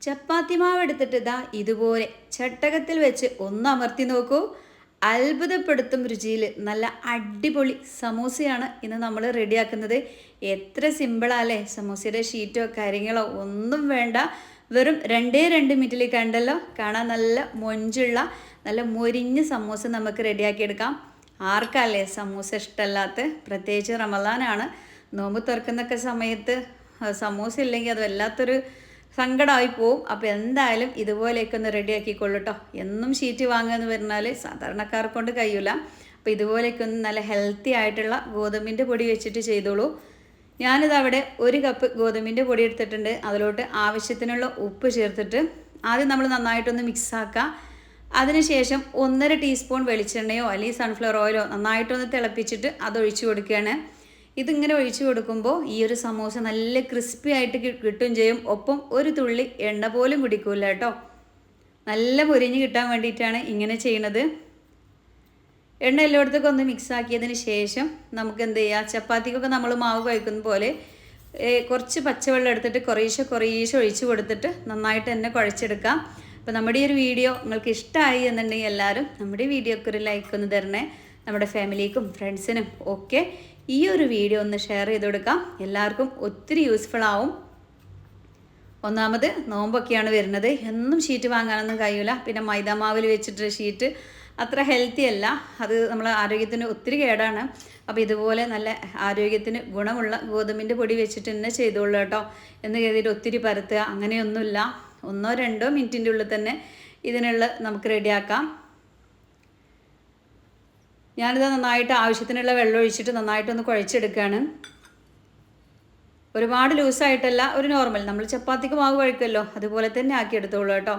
ചപ്പാത്തി മാവ് എടുത്തിട്ട് ഇതാ ഇതുപോലെ ചട്ടകത്തിൽ വെച്ച് ഒന്ന് അമർത്തി നോക്കൂ. അത്ഭുതപ്പെടുത്തും രുചിയിൽ നല്ല അടിപൊളി സമൂസയാണ് ഇന്ന് നമ്മൾ റെഡിയാക്കുന്നത്. എത്ര സിമ്പിളാല്ലേ! സമൂസയുടെ ഷീറ്റോ കാര്യങ്ങളോ ഒന്നും വേണ്ട. വെറും 2 മിനിറ്റിൽ കണ്ടല്ലോ. കാണാൻ നല്ല മൊഞ്ചുള്ള നല്ല മൊരിഞ്ഞ സമൂസ നമുക്ക് റെഡിയാക്കിയെടുക്കാം. ആർക്കല്ലേ സമൂസ ഇഷ്ടമല്ലാത്ത? പ്രത്യേകിച്ച് റമദാനാണ്, നോമ്പ് തുറക്കുന്നൊക്കെ സമയത്ത് സമൂസ ഇല്ലെങ്കിൽ അത് വല്ലാത്തൊരു സങ്കടമായി പോവും. അപ്പോൾ എന്തായാലും ഇതുപോലെയൊക്കെ ഒന്ന് റെഡിയാക്കിക്കൊള്ളൂ കേട്ടോ. എന്നും ഷീറ്റ് വാങ്ങുക എന്ന് പറഞ്ഞാൽ സാധാരണക്കാരെ കൊണ്ട് കഴിയില്ല. അപ്പോൾ ഇതുപോലെയൊക്കെ ഒന്ന് നല്ല ഹെൽത്തി ആയിട്ടുള്ള ഗോതമ്പിൻ്റെ പൊടി വെച്ചിട്ട് ചെയ്തോളൂ. ഞാനിത് അവിടെ 1 കപ്പ് ഗോതമ്പിൻ്റെ പൊടി എടുത്തിട്ടുണ്ട്. അതിലോട്ട് ആവശ്യത്തിനുള്ള ഉപ്പ് ചേർത്തിട്ട് ആദ്യം നമ്മൾ നന്നായിട്ടൊന്ന് മിക്സാക്കുക. അതിനുശേഷം 1.5 ടീസ്പൂൺ വെളിച്ചെണ്ണയോ അല്ലെങ്കിൽ സൺഫ്ലവർ ഓയിലോ നന്നായിട്ടൊന്ന് തിളപ്പിച്ചിട്ട് അതൊഴിച്ചു കൊടുക്കുകയാണ്. ഇതിങ്ങനെ ഒഴിച്ചു കൊടുക്കുമ്പോൾ ഈ ഒരു സമൂസ നല്ല ക്രിസ്പി ആയിട്ട് കിട്ടുകയും ചെയ്യും. ഒപ്പം ഒരു തുള്ളി എണ്ണ പോലും കുടിക്കില്ല കേട്ടോ. നല്ല പൊരിഞ്ഞ് കിട്ടാൻ വേണ്ടിയിട്ടാണ് ഇങ്ങനെ ചെയ്യുന്നത്. എണ്ണ എല്ലായിടത്തേക്കും ഒന്ന് മിക്സ് ആക്കിയതിന് ശേഷം നമുക്ക് എന്ത് ചെയ്യുക, ചപ്പാത്തിക്കൊക്കെ നമ്മൾ മാവ് കുഴക്കുന്ന പോലെ കുറച്ച് പച്ചവെള്ളം എടുത്തിട്ട് കുറേശ്ശെ ഒഴിച്ച് കൊടുത്തിട്ട് നന്നായിട്ട് തന്നെ കുഴച്ചെടുക്കാം. അപ്പോൾ നമ്മുടെ ഈ ഒരു വീഡിയോ നിങ്ങൾക്ക് ഇഷ്ടമായി എന്നുണ്ടെങ്കിൽ എല്ലാവരും നമ്മുടെ വീഡിയോക്ക് ഒരു ലൈക്ക് ഒന്ന് തരണേ. നമ്മുടെ ഫാമിലിക്കും ഫ്രണ്ട്സിനും ഒക്കെ ഈ ഒരു വീഡിയോ ഒന്ന് ഷെയർ ചെയ്ത് കൊടുക്കാം. എല്ലാവർക്കും ഒത്തിരി യൂസ്ഫുൾ ആവും. ഒന്നാമത് നോമ്പൊക്കെയാണ് വരുന്നത്, എന്നും ഷീറ്റ് വാങ്ങാനൊന്നും കഴിയില്ല. പിന്നെ മൈദാമാവിൽ വെച്ചിട്ട് ഷീറ്റ് അത്ര ഹെൽത്തി അല്ല, അത് നമ്മളെ ആരോഗ്യത്തിന് ഒത്തിരി കേടാണ്. അപ്പോൾ ഇതുപോലെ നല്ല ആരോഗ്യത്തിന് ഗുണമുള്ള ഗോതമ്പിൻ്റെ പൊടി വെച്ചിട്ട് തന്നെ ചെയ്തോളൂ കേട്ടോ. എന്ന് കരുതിയിട്ട് ഒത്തിരി പരത്തുക അങ്ങനെയൊന്നുമില്ല. 1-2 മിനിറ്റിൻ്റെ ഉള്ളിൽ തന്നെ ഇതിനുള്ള നമുക്ക് റെഡിയാക്കാം. ഞാനിത് നന്നായിട്ട് ആവശ്യത്തിനുള്ള വെള്ളം ഒഴിച്ചിട്ട് നന്നായിട്ടൊന്ന് കുഴച്ചെടുക്കുകയാണ്. ഒരുപാട് ലൂസായിട്ടല്ല, ഒരു നോർമൽ നമ്മൾ ചപ്പാത്തിക്ക് മാവ് കുഴക്കുമല്ലോ അതുപോലെ തന്നെ ആക്കിയെടുത്തോളൂ കേട്ടോ.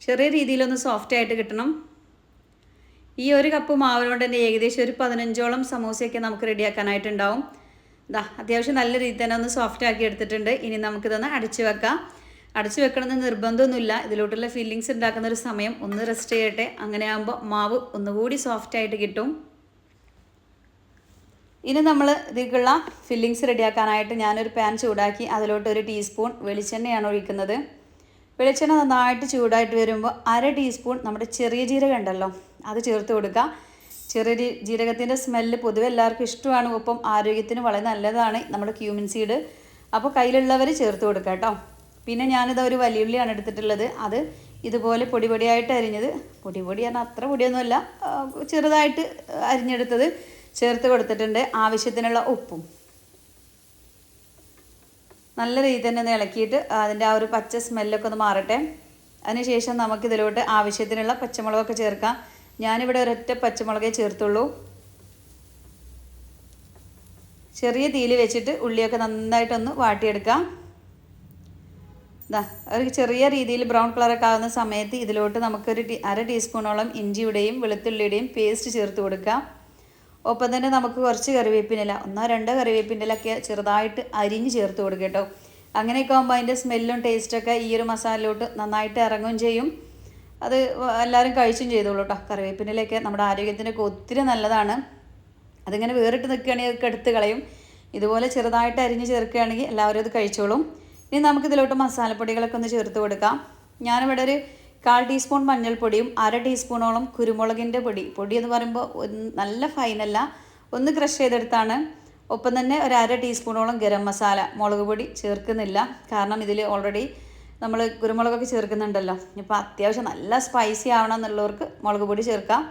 ചെറിയ രീതിയിലൊന്ന് സോഫ്റ്റ് ആയിട്ട് കിട്ടണം. ഈ 1 കപ്പ് മാവിന് കൊണ്ട് തന്നെ ഏകദേശം ഒരു 15ഓളം സമൂസയൊക്കെ നമുക്ക് റെഡിയാക്കാനായിട്ടുണ്ടാവും. അത്യാവശ്യം നല്ല രീതിയിൽ തന്നെ ഒന്ന് സോഫ്റ്റ് ആക്കി എടുത്തിട്ടുണ്ട്. ഇനി നമുക്കിതൊന്ന് അടച്ചു വെക്കാം. അടച്ചു വെക്കണമെന്ന് നിർബന്ധമൊന്നുമില്ല. ഇതിലോട്ടുള്ള ഫില്ലിങ്സ് ഉണ്ടാക്കുന്ന ഒരു സമയം ഒന്ന് റെസ്റ്റ് ചെയ്യട്ടെ. അങ്ങനെ ആകുമ്പോൾ മാവ് ഒന്നുകൂടി സോഫ്റ്റായിട്ട് കിട്ടും. ഇനി നമ്മൾ ഇതിലേക്കുള്ള ഫില്ലിങ്സ് റെഡിയാക്കാനായിട്ട് ഞാനൊരു പാൻ ചൂടാക്കി അതിലോട്ട് 1 ടീസ്പൂൺ വെളിച്ചെണ്ണയാണ് ഒഴിക്കുന്നത്. വെളിച്ചെണ്ണ നന്നായിട്ട് ചൂടായിട്ട് വരുമ്പോൾ 1/2 ടീസ്പൂൺ നമ്മുടെ ചെറിയ ജീരകം ഉണ്ടല്ലോ അത് ചേർത്ത് കൊടുക്കുക. ചെറിയ ജീരകത്തിൻ്റെ സ്മെല്ല് പൊതുവെ എല്ലാവർക്കും ഇഷ്ടമാണ്. ഒപ്പം ആരോഗ്യത്തിന് വളരെ നല്ലതാണ് നമ്മുടെ ക്യൂമിൻ സീഡ്. അപ്പോൾ കയ്യിലുള്ളവർ ചേർത്ത് കൊടുക്കുക കേട്ടോ. പിന്നെ ഞാനിത് ഒരു വലിയുള്ളിയാണ് എടുത്തിട്ടുള്ളത്. അത് ഇതുപോലെ പൊടിയായിട്ട് അരിഞ്ഞത്, പൊടി പറഞ്ഞാൽ അത്ര പൊടിയൊന്നുമല്ല, ചെറുതായിട്ട് അരിഞ്ഞെടുത്തത് ചേർത്ത് കൊടുത്തിട്ടുണ്ട്. ആവശ്യത്തിനുള്ള ഉപ്പും നല്ല രീതിയിൽ തന്നെ ഒന്ന് ഇളക്കിയിട്ട് അതിൻ്റെ ആ ഒരു പച്ച സ്മെല്ലൊക്കെ ഒന്ന് മാറട്ടെ. അതിനുശേഷം നമുക്കിതിലോട്ട് ആവശ്യത്തിനുള്ള പച്ചമുളകൊക്കെ ചേർക്കാം. ഞാനിവിടെ ഒരൊറ്റ പച്ചമുളകേ ചേർത്തുള്ളൂ. ചെറിയ തീയിൽ വെച്ചിട്ട് ഉള്ളിയൊക്കെ നന്നായിട്ടൊന്ന് വാട്ടിയെടുക്കാം. ഒരു ചെറിയ രീതിയിൽ ബ്രൗൺ കളറൊക്കെ ആകുന്ന സമയത്ത് ഇതിലോട്ട് നമുക്കൊരു 1/2 ടീസ്പൂണോളം ഇഞ്ചിയുടെയും വെളുത്തുള്ളിയുടെയും പേസ്റ്റ് ചേർത്ത് കൊടുക്കാം. ഒപ്പം തന്നെ നമുക്ക് കുറച്ച് കറിവേപ്പിനില, 1-2 കറിവേപ്പിനിലൊക്കെ ചെറുതായിട്ട് അരിഞ്ഞ് ചേർത്ത് കൊടുക്കുക കേട്ടോ. അങ്ങനെയൊക്കെ ആകുമ്പോൾ അതിൻ്റെ സ്മെല്ലും ടേസ്റ്റൊക്കെ ഈ ഒരു മസാലയിലോട്ട് നന്നായിട്ട് ഇറങ്ങുകയും ചെയ്യും. അത് എല്ലാവരും കഴിച്ചും ചെയ്തോളൂ കേട്ടോ. കറിവേപ്പിനിലൊക്കെ നമ്മുടെ ആരോഗ്യത്തിനൊക്കെ ഒത്തിരി നല്ലതാണ്. അതിങ്ങനെ വേറിട്ട് നിൽക്കുകയാണെങ്കിൽ അതൊക്കെ എടുത്ത് കളയും. ഇതുപോലെ ചെറുതായിട്ട് അരിഞ്ഞ് ചേർക്കുകയാണെങ്കിൽ എല്ലാവരും അത് കഴിച്ചോളും. ഇനി നമുക്കിതിലോട്ട് മസാലപ്പൊടികളൊക്കെ ഒന്ന് ചേർത്ത് കൊടുക്കാം. ഞാനിവിടെ ഒരു 1/4 ടീസ്പൂൺ മഞ്ഞൾപ്പൊടിയും 1/2 ടീസ്പൂണോളം കുരുമുളകിൻ്റെ പൊടി എന്ന് പറയുമ്പോൾ നല്ല ഫൈനല്ല, ഒന്ന് ക്രഷ് ചെയ്തെടുത്താണ്. ഒപ്പം തന്നെ ഒരു 1/2 ടീസ്പൂണോളം ഗരം മസാല, മുളക് പൊടി ചേർക്കുന്നില്ല. കാരണം ഇതിൽ ഓൾറെഡി നമ്മൾ കുരുമുളകൊക്കെ ചേർക്കുന്നുണ്ടല്ലോ. ഇപ്പോൾ അത്യാവശ്യം നല്ല സ്പൈസി ആവണം എന്നുള്ളവർക്ക് മുളക് പൊടി ചേർക്കാം.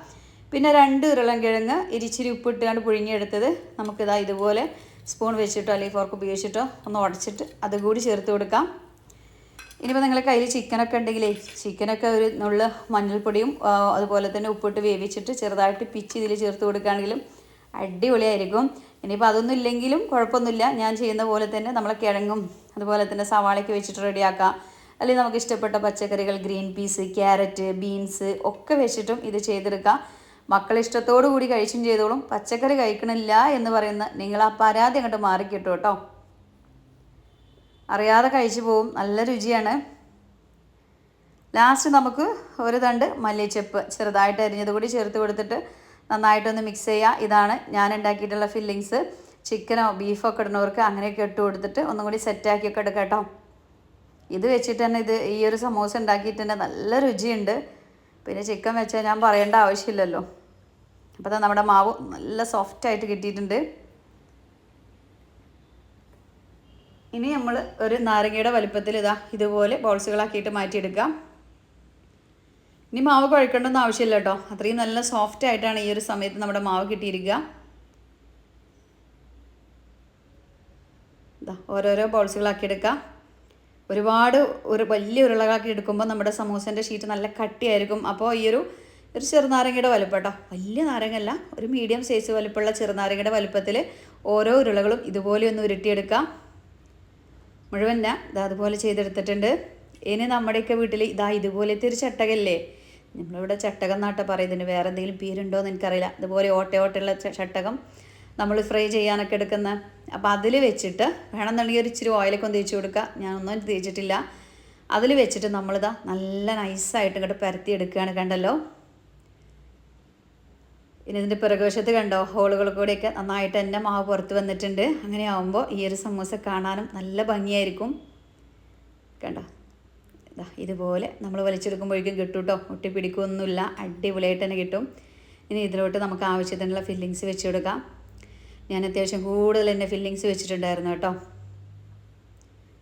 പിന്നെ 2 ഉരുളൻകിഴങ്ങ് ഇച്ചിരി ഉപ്പിട്ടാണ്ട് പുഴുങ്ങിയെടുത്തത് നമുക്കിതാ ഇതുപോലെ സ്പൂൺ വെച്ചിട്ടോ അല്ലെങ്കിൽ ഫോർക്ക് ഉപയോഗിച്ചിട്ടോ ഒന്ന് ഉടച്ചിട്ട് അതുകൂടി ചേർത്ത് കൊടുക്കാം. ഇനിയിപ്പോൾ നിങ്ങളുടെ കയ്യിൽ ചിക്കനൊക്കെ ഉണ്ടെങ്കിലേ ചിക്കനൊക്കെ ഒരു നുള്ള മഞ്ഞൾപ്പൊടിയും അതുപോലെ തന്നെ ഉപ്പിട്ട് വേവിച്ചിട്ട് ചെറുതായിട്ട് പിച്ച് ഇതിൽ ചേർത്ത് കൊടുക്കുകയാണെങ്കിലും അടിപൊളിയായിരിക്കും. ഇനിയിപ്പോൾ അതൊന്നും ഇല്ലെങ്കിലും കുഴപ്പമൊന്നുമില്ല. ഞാൻ ചെയ്യുന്ന പോലെ തന്നെ നമ്മളെ കിഴങ്ങും അതുപോലെ തന്നെ സവാളയൊക്കെ വെച്ചിട്ട് റെഡിയാക്കാം. അല്ലെങ്കിൽ നമുക്ക് ഇഷ്ടപ്പെട്ട പച്ചക്കറികൾ ഗ്രീൻ പീസ്, ക്യാരറ്റ്, ബീൻസ് ഒക്കെ വെച്ചിട്ടും ഇത് ചെയ്തെടുക്കാം. മക്കൾ ഇഷ്ടത്തോടു കൂടി കഴിച്ചും ചെയ്തോളും. പച്ചക്കറി കഴിക്കണില്ല എന്ന് പറയുന്ന നിങ്ങൾ ആ പരാതി അങ്ങോട്ട് മാറിക്കിട്ടും കേട്ടോ. അറിയാതെ കഴിച്ചു പോവും, നല്ല രുചിയാണ്. ലാസ്റ്റ് നമുക്ക് ഒരു തണ്ട് മല്ലിച്ചപ്പ് ചെറുതായിട്ട് അരിഞ്ഞത് കൂടി ചേർത്ത് കൊടുത്തിട്ട് നന്നായിട്ടൊന്ന് മിക്സ് ചെയ്യുക. ഇതാണ് ഞാൻ ഉണ്ടാക്കിയിട്ടുള്ള ഫില്ലിങ്സ്. ചിക്കനോ ബീഫോ ഒക്കെ ഇടുന്നവർക്ക് അങ്ങനെയൊക്കെ ഇട്ട് കൊടുത്തിട്ട് ഒന്നും കൂടി സെറ്റാക്കിയൊക്കെ എടുക്കാം കേട്ടോ. ഇത് വെച്ചിട്ട് തന്നെ ഈ ഒരു സമോസ ഉണ്ടാക്കിയിട്ട് തന്നെ നല്ല രുചിയുണ്ട്. പിന്നെ ചിക്കൻ വെച്ചാൽ ഞാൻ പറയേണ്ട ആവശ്യമില്ലല്ലോ. അപ്പോൾ നമ്മുടെ മാവ് നല്ല സോഫ്റ്റായിട്ട് കിട്ടിയിട്ടുണ്ട്. ഇനി നമ്മൾ ഒരു നാരങ്ങയുടെ വലുപ്പത്തിൽ ഇതുപോലെ ബോൾസുകളാക്കിയിട്ട് മാറ്റിയെടുക്കാം. ഇനി മാവ് കുഴക്കേണ്ടൊന്നും ആവശ്യമില്ല കേട്ടോ. അത്രയും നല്ല സോഫ്റ്റ് ആയിട്ടാണ് ഈ ഒരു സമയത്ത് നമ്മുടെ മാവ് കിട്ടിയിരിക്കുക. ഓരോരോ ബോൾസുകളാക്കി എടുക്കാം. ഒരുപാട് വലിയ ഉരുളകളാക്കി എടുക്കുമ്പോൾ നമ്മുടെ സമൂസേൻ്റെ ഷീറ്റ് നല്ല കട്ടിയായിരിക്കും. അപ്പോൾ ഈ ഒരു ചെറുനാരങ്ങയുടെ വലുപ്പം കേട്ടോ, വലിയ നാരങ്ങയല്ല, ഒരു മീഡിയം സൈസ് വലുപ്പമുള്ള ചെറുനാരങ്ങയുടെ വലുപ്പത്തിൽ ഓരോ ഉരുളകളും ഇതുപോലെ ഒന്ന് ഉരുട്ടിയെടുക്കാം. മുഴുവൻ ഞാൻ അതുപോലെ ചെയ്തെടുത്തിട്ടുണ്ട്. ഇനി നമ്മുടെയൊക്കെ വീട്ടിൽ ഇതുപോലത്തെ ഒരു ചട്ടകല്ലേ, നമ്മളിവിടെ ചട്ടകം നാട്ട പറയുന്നതിന് വേറെ എന്തെങ്കിലും പേരുണ്ടോ എന്ന് എനിക്കറിയില്ല. ഇതുപോലെ ഓട്ടയുള്ള ചട്ടകം നമ്മൾ ഫ്രൈ ചെയ്യാനൊക്കെ എടുക്കുന്ന. അപ്പോൾ അതിൽ വെച്ചിട്ട് വേണമെന്നുണ്ടെങ്കിൽ ഒരു ഇച്ചിരി ഓയിലൊക്കെ ഒന്ന് തേച്ച് കൊടുക്കുക. ഞാനൊന്നും തേച്ചിട്ടില്ല. അതിൽ വെച്ചിട്ട് നമ്മളിതാ നല്ല നൈസായിട്ട് ഇങ്ങോട്ട് പരത്തി എടുക്കുകയാണ്. കണ്ടല്ലോ, ഇനി ഇതിൻ്റെ പിറകുവശത്ത് കണ്ടോ, ഹോളുകൾ കൂടെയൊക്കെ നന്നായിട്ട് തന്നെ മാവ് പുറത്ത് വന്നിട്ടുണ്ട്. അങ്ങനെ ആകുമ്പോൾ ഈ ഒരു സമൂസ കാണാനും നല്ല ഭംഗിയായിരിക്കും. കണ്ടോ, ഇതുപോലെ നമ്മൾ വലിച്ചെടുക്കുമ്പോഴേക്കും കിട്ടും കേട്ടോ, ഒട്ടിപ്പിടിക്കുകയൊന്നുമില്ല, അടിപൊളിയായിട്ട് തന്നെ കിട്ടും. ഇനി ഇതിലോട്ട് നമുക്ക് ആവശ്യത്തിനുള്ള ഫില്ലിങ്സ് വെച്ച് കൊടുക്കാം. ഞാൻ അത്യാവശ്യം കൂടുതൽ തന്നെ ഫില്ലിങ്സ് വെച്ചിട്ടുണ്ടായിരുന്നു കേട്ടോ.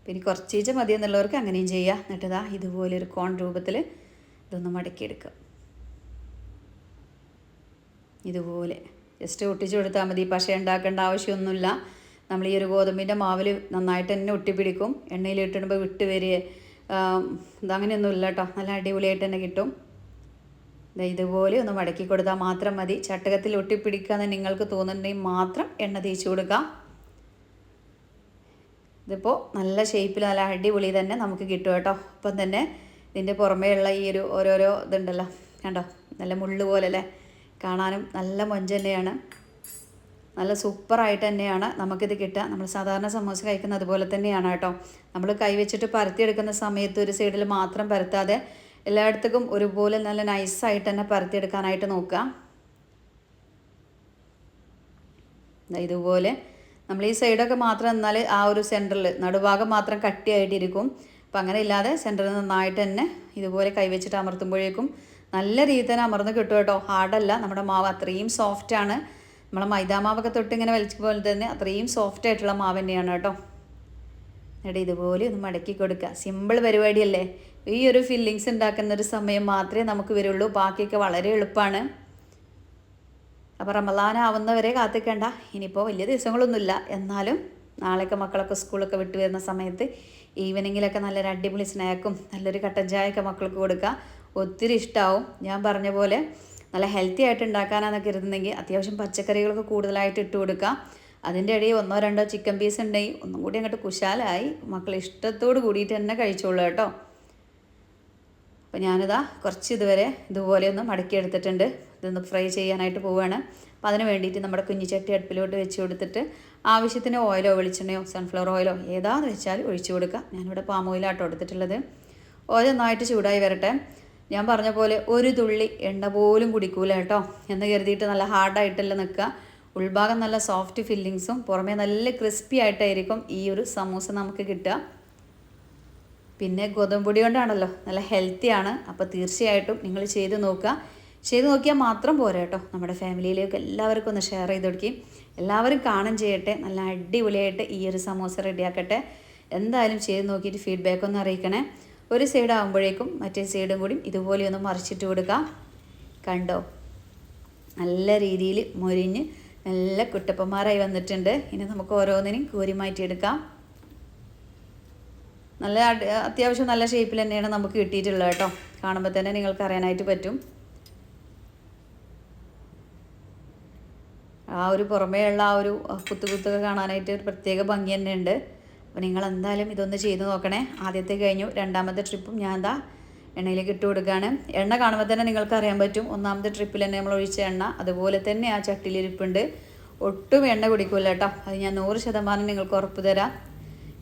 പിന്നെ കുറച്ചീച്ച മതി എന്നുള്ളവർക്ക് അങ്ങനെയും ചെയ്യാം. എന്നിട്ട് ഇതുപോലെ ഒരു കോൺ രൂപത്തിൽ ഇതൊന്ന് മടക്കിയെടുക്കുക. ഇതുപോലെ ജസ്റ്റ് ഒട്ടിച്ചു കൊടുത്താൽ മതി. പക്ഷേ ഉണ്ടാക്കേണ്ട ആവശ്യമൊന്നുമില്ല. നമ്മൾ ഈ ഒരു ഗോതമ്പിൻ്റെ മാവിൽ നന്നായിട്ട് തന്നെ ഒട്ടിപ്പിടിക്കും. എണ്ണയിലിട്ടിടുമ്പോൾ വിട്ട് വരിക ഇതങ്ങനെയൊന്നുമില്ല കേട്ടോ, നല്ല അടിപൊളിയായിട്ട് തന്നെ കിട്ടും. ഇതുപോലെ ഒന്ന് മടക്കി കൊടുത്താൽ മാത്രം മതി. ചട്ടകത്തിൽ ഒട്ടിപ്പിടിക്കാന്ന് നിങ്ങൾക്ക് തോന്നുന്നുണ്ടെങ്കിൽ മാത്രം എണ്ണ തേച്ച് കൊടുക്കാം. ഇതിപ്പോൾ നല്ല ഷേപ്പിൽ നല്ല അടിപൊളി തന്നെ നമുക്ക് കിട്ടും കേട്ടോ. അപ്പം തന്നെ ഇതിൻ്റെ പുറമേയുള്ള ഈ ഒരു ഓരോരോ ഇതുണ്ടല്ലോ, കണ്ടോ, നല്ല മുള്ളു പോലെ അല്ലേ, കാണാനും നല്ല മൊഞ്ച് തന്നെയാണ്. നല്ല സൂപ്പറായിട്ട് തന്നെയാണ് നമുക്കിത് കിട്ടുക. നമ്മൾ സാധാരണ സമോസ കഴിക്കുന്നത് അതുപോലെ തന്നെയാണ് കേട്ടോ. നമ്മൾ കൈവച്ചിട്ട് പരത്തിയെടുക്കുന്ന സമയത്ത് ഒരു സൈഡിൽ മാത്രം പരത്താതെ എല്ലായിടത്തേക്കും ഒരുപോലെ നല്ല നൈസായിട്ട് തന്നെ പരത്തിയെടുക്കാനായിട്ട് നോക്കുക. ഇതുപോലെ നമ്മൾ ഈ സൈഡൊക്കെ മാത്രം എന്നാൽ ആ ഒരു സെൻറ്ററിൽ നടുഭാഗം മാത്രം കട്ടിയായിട്ടിരിക്കും. അപ്പം അങ്ങനെ ഇല്ലാതെ സെൻറ്ററിൽ നന്നായിട്ട് തന്നെ ഇതുപോലെ കൈവച്ചിട്ട് അമർത്തുമ്പോഴേക്കും നല്ല രീതിയിൽ തന്നെ അമർന്ന് കിട്ടും കേട്ടോ. ഹാർഡല്ല, നമ്മുടെ മാവ് അത്രയും സോഫ്റ്റാണ്. നമ്മളെ മൈദാമാവൊക്കെ തൊട്ട് ഇങ്ങനെ വലിച്ച പോലെ തന്നെ അത്രയും സോഫ്റ്റ് ആയിട്ടുള്ള മാവ് തന്നെയാണ് കേട്ടോ. എന്നിട്ട് ഇതുപോലെ ഒന്ന് മടക്കി കൊടുക്കുക. സിമ്പിൾ പരിപാടിയല്ലേ. ഈ ഒരു ഫില്ലിങ്സ് ഉണ്ടാക്കുന്ന ഒരു സമയം മാത്രമേ നമുക്ക് വരുള്ളൂ, ബാക്കിയൊക്കെ വളരെ എളുപ്പമാണ്. അപ്പോൾ റമളാൻ ആവുന്നവരെ കാത്തിക്കേണ്ട. ഇനിയിപ്പോൾ വലിയ ദിവസങ്ങളൊന്നുമില്ല, എന്നാലും നാളെയൊക്കെ മക്കളൊക്കെ സ്കൂളൊക്കെ വിട്ട് വരുന്ന സമയത്ത് ഈവനിങ്ങിലൊക്കെ നല്ലൊരു അടിപൊളി സ്നാക്കും നല്ലൊരു കട്ടൻ ചായയൊക്കെ മക്കൾക്ക് കൊടുക്കുക. ഒത്തിരി ഇഷ്ടമാവും. ഞാൻ പറഞ്ഞ പോലെ നല്ല ഹെൽത്തി ആയിട്ട് ഉണ്ടാക്കാനാണെന്നൊക്കെ ഇരുന്നെങ്കിൽ അത്യാവശ്യം പച്ചക്കറികളൊക്കെ കൂടുതലായിട്ട് ഇട്ട് കൊടുക്കുക. അതിൻ്റെ ഇടയിൽ 1-2 ചിക്കൻ പീസ് ഉണ്ടെങ്കിൽ ഒന്നും കൂടി അങ്ങോട്ട് കുശാലായി മക്കൾ ഇഷ്ടത്തോട് കൂടിയിട്ട് തന്നെ കഴിച്ചോളൂ കേട്ടോ. അപ്പോൾ ഞാനിതാ കുറച്ച് ഇതുപോലെ ഒന്ന് മടക്കിയെടുത്തിട്ടുണ്ട്. ഇതൊന്ന് ഫ്രൈ ചെയ്യാനായിട്ട് പോവുകയാണ്. അപ്പോൾ അതിന് വേണ്ടിയിട്ട് നമ്മുടെ കുഞ്ഞിച്ചട്ടി അടുപ്പിലോട്ട് വെച്ച് കൊടുത്തിട്ട് ആവശ്യത്തിന് ഓയിലോ വെളിച്ചെണ്ണയോ സൺഫ്ലവർ ഓയിലോ ഏതാണെന്ന് വെച്ചാൽ ഒഴിച്ചു കൊടുക്കുക. ഞാനിവിടെ പാം ഓയിലാട്ടോ എടുത്തിട്ടുള്ളത്. ഓയിൽ നന്നായിട്ട് ചൂടായി വരട്ടെ. ഞാൻ പറഞ്ഞ പോലെ ഒരു തുള്ളി എണ്ണ പോലും കുടിക്കൂല കേട്ടോ എന്ന് കരുതിയിട്ട് നല്ല ഹാർഡായിട്ടല്ല നിൽക്കുക. ഉൾഭാഗം നല്ല സോഫ്റ്റ് ഫില്ലിങ്സും പുറമേ നല്ല ക്രിസ്പി ആയിട്ടായിരിക്കും ഈ ഒരു സമൂസ നമുക്ക് കിട്ടുക. പിന്നെ ഗോതമ്പൊടി കൊണ്ടാണല്ലോ, നല്ല ഹെൽത്തിയാണ്. അപ്പോൾ തീർച്ചയായിട്ടും നിങ്ങൾ ചെയ്ത് നോക്കുക. ചെയ്ത് നോക്കിയാൽ മാത്രം പോരാ കേട്ടോ, നമ്മുടെ ഫാമിലിയിലേക്ക് എല്ലാവർക്കും ഒന്ന് ഷെയർ ചെയ്ത് കൊടുക്കുകയും എല്ലാവരും കാണും ചെയ്യട്ടെ. നല്ല അടിപൊളിയായിട്ട് ഈ ഒരു സമൂസ റെഡിയാക്കട്ടെ. എന്തായാലും ചെയ്ത് നോക്കിയിട്ട് ഫീഡ്ബാക്ക് ഒന്ന് അറിയിക്കണേ. ഒരു സൈഡ് ആകുമ്പോഴേക്കും മറ്റേ സൈഡും കൂടി ഇതുപോലെ ഒന്ന് മറിച്ചിട്ട് കൊടുക്കാം. കണ്ടോ, നല്ല രീതിയിൽ മൊരിഞ്ഞ് നല്ല കുട്ടപ്പന്മാരായി വന്നിട്ടുണ്ട്. ഇനി നമുക്ക് ഓരോന്നിനും കോരി മാറ്റിയെടുക്കാം. നല്ല അത്യാവശ്യം നല്ല ഷേപ്പിൽ തന്നെയാണ് നമുക്ക് കിട്ടിയിട്ടുള്ളത് കേട്ടോ. കാണുമ്പോൾ തന്നെ നിങ്ങൾക്ക് അറിയാനായിട്ട് പറ്റും. ആ ഒരു പുറമേയുള്ള ആ ഒരു കുത്തുകുത്തൊക്കെ കാണാനായിട്ട് ഒരു പ്രത്യേക ഭംഗി തന്നെ ഉണ്ട്. അപ്പോൾ നിങ്ങൾ എന്തായാലും ഇതൊന്ന് ചെയ്ത് നോക്കണേ. ആദ്യത്തെ കഴിഞ്ഞു, രണ്ടാമത്തെ ട്രിപ്പും ഞാൻ എണ്ണയിലേക്ക് ഇട്ട് കൊടുക്കുകയാണ്. എണ്ണ കാണുമ്പോൾ തന്നെ നിങ്ങൾക്ക് അറിയാൻ പറ്റും. ഒന്നാമത്തെ ട്രിപ്പിൽ തന്നെ നമ്മൾ ഒഴിച്ച എണ്ണ അതുപോലെ തന്നെ ആ ചട്ടിയിലിരിപ്പുണ്ട്. ഒട്ടും എണ്ണ കുടിക്കില്ല കേട്ടോ, അത് ഞാൻ 100% നിങ്ങൾക്ക് ഉറപ്പ് തരാം.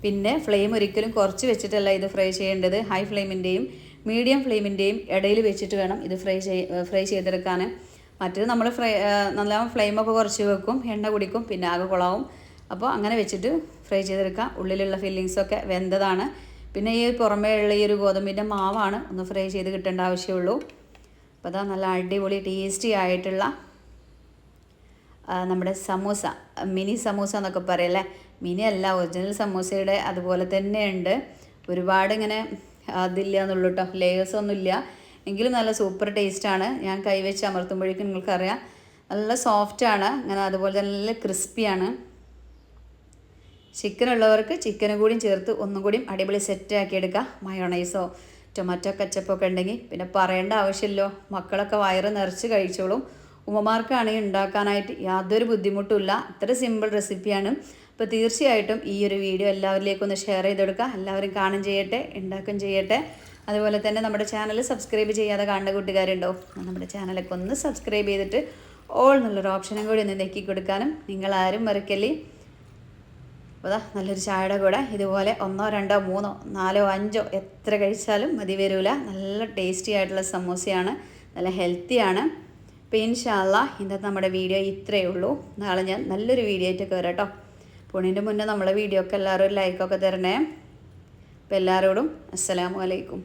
പിന്നെ ഫ്ലെയിം ഒരിക്കലും കുറച്ച് വെച്ചിട്ടല്ല ഇത് ഫ്രൈ ചെയ്യേണ്ടത്. ഹൈ ഫ്ലെയിമിൻ്റെയും മീഡിയം ഫ്ലെയിമിൻ്റെയും ഇടയിൽ വെച്ചിട്ട് വേണം ഇത് ഫ്രൈ ചെയ്തെടുക്കാൻ. മറ്റേത് നമ്മൾ നല്ല ഫ്ലെയിമൊക്കെ കുറച്ച് വെക്കും, എണ്ണ കുടിക്കും, പിന്നെ ആകെ കുളാവും. അപ്പോൾ അങ്ങനെ വെച്ചിട്ട് ഫ്രൈ ചെയ്തെടുക്കാം. ഉള്ളിലുള്ള ഫില്ലിങ്സൊക്കെ വെന്തതാണ്. പിന്നെ ഈ പുറമേ ഉള്ള ഈ ഒരു ഗോതമ്പിൻ്റെ മാവാണ് ഒന്ന് ഫ്രൈ ചെയ്ത് കിട്ടേണ്ട ആവശ്യമുള്ളൂ. അപ്പോൾ അതാ നല്ല അടിപൊളി ടേസ്റ്റി ആയിട്ടുള്ള നമ്മുടെ സമൂസ, മിനി സമൂസ എന്നൊക്കെ പറയല്ലേ. മിനി അല്ല, ഒറിജിനൽ സമൂസയുടെ അതുപോലെ തന്നെ ഉണ്ട്. ഒരുപാട് ഇങ്ങനെ അതില്ല എന്നുള്ളൂ കേട്ടോ, ലേയേഴ്സ് ഒന്നും ഇല്ല. എങ്കിലും നല്ല സൂപ്പർ ടേസ്റ്റാണ്. ഞാൻ കൈവച്ച് അമർത്തുമ്പോഴേക്കും നിങ്ങൾക്കറിയാം നല്ല സോഫ്റ്റാണ്. അങ്ങനെ അതുപോലെ തന്നെ നല്ല ക്രിസ്പിയാണ്. ചിക്കൻ ഉള്ളവർക്ക് ചിക്കനും കൂടിയും ചേർത്ത് ഒന്നും കൂടിയും അടിപൊളി സെറ്റാക്കി എടുക്കുക. മയോണൈസോ ടൊമാറ്റോ കച്ചപ്പൊക്കെ ഉണ്ടെങ്കിൽ പിന്നെ പറയേണ്ട ആവശ്യമില്ലോ, മക്കളൊക്കെ വയറ് നിറച്ച് കഴിച്ചോളും. ഉമ്മമാർക്കാണെങ്കിൽ ഉണ്ടാക്കാനായിട്ട് യാതൊരു ബുദ്ധിമുട്ടുമില്ല. അത്ര സിമ്പിൾ റെസിപ്പിയാണ്. അപ്പോൾ തീർച്ചയായിട്ടും ഈ ഒരു വീഡിയോ എല്ലാവരിലേക്കും ഒന്ന് ഷെയർ ചെയ്ത് കൊടുക്കുക. എല്ലാവരും കാണും ചെയ്യട്ടെ, ഉണ്ടാക്കും ചെയ്യട്ടെ. അതുപോലെ തന്നെ നമ്മുടെ ചാനൽ സബ്സ്ക്രൈബ് ചെയ്യാതെ കാണുന്ന കൂട്ടുകാരുണ്ടോ, നമ്മുടെ ചാനലൊക്കെ ഒന്ന് സബ്സ്ക്രൈബ് ചെയ്തിട്ട് ഓൾ എന്നുള്ളൊരു ഓപ്ഷനും കൂടി ഒന്ന് നെക്കി കൊടുക്കാനും നിങ്ങളാരും മറക്കല്ലേ. അപ്പോൾ അതാ നല്ലൊരു ചായയുടെ കൂടെ ഇതുപോലെ 1, 2, 3, 4, 5 എത്ര കഴിച്ചാലും മതി വരില്ല. നല്ല ടേസ്റ്റി ആയിട്ടുള്ള സമൂസയാണ്, നല്ല ഹെൽത്തിയാണ്. അപ്പോൾ ഇൻഷാ അല്ലാഹ് ഇന്നത്തെ നമ്മുടെ വീഡിയോ ഇത്രയേ ഉള്ളൂ. നാളെ ഞാൻ നല്ലൊരു വീഡിയോ ആയിട്ടൊക്കെ വരാം കേട്ടോ. പോണതിൻ്റെ മുന്നേ നമ്മളെ വീഡിയോ ഒക്കെ എല്ലാവരും ഒരു ലൈക്കൊക്കെ തരണേ. അപ്പോൾ എല്ലാവരോടും അസ്സലാമു അലൈക്കും.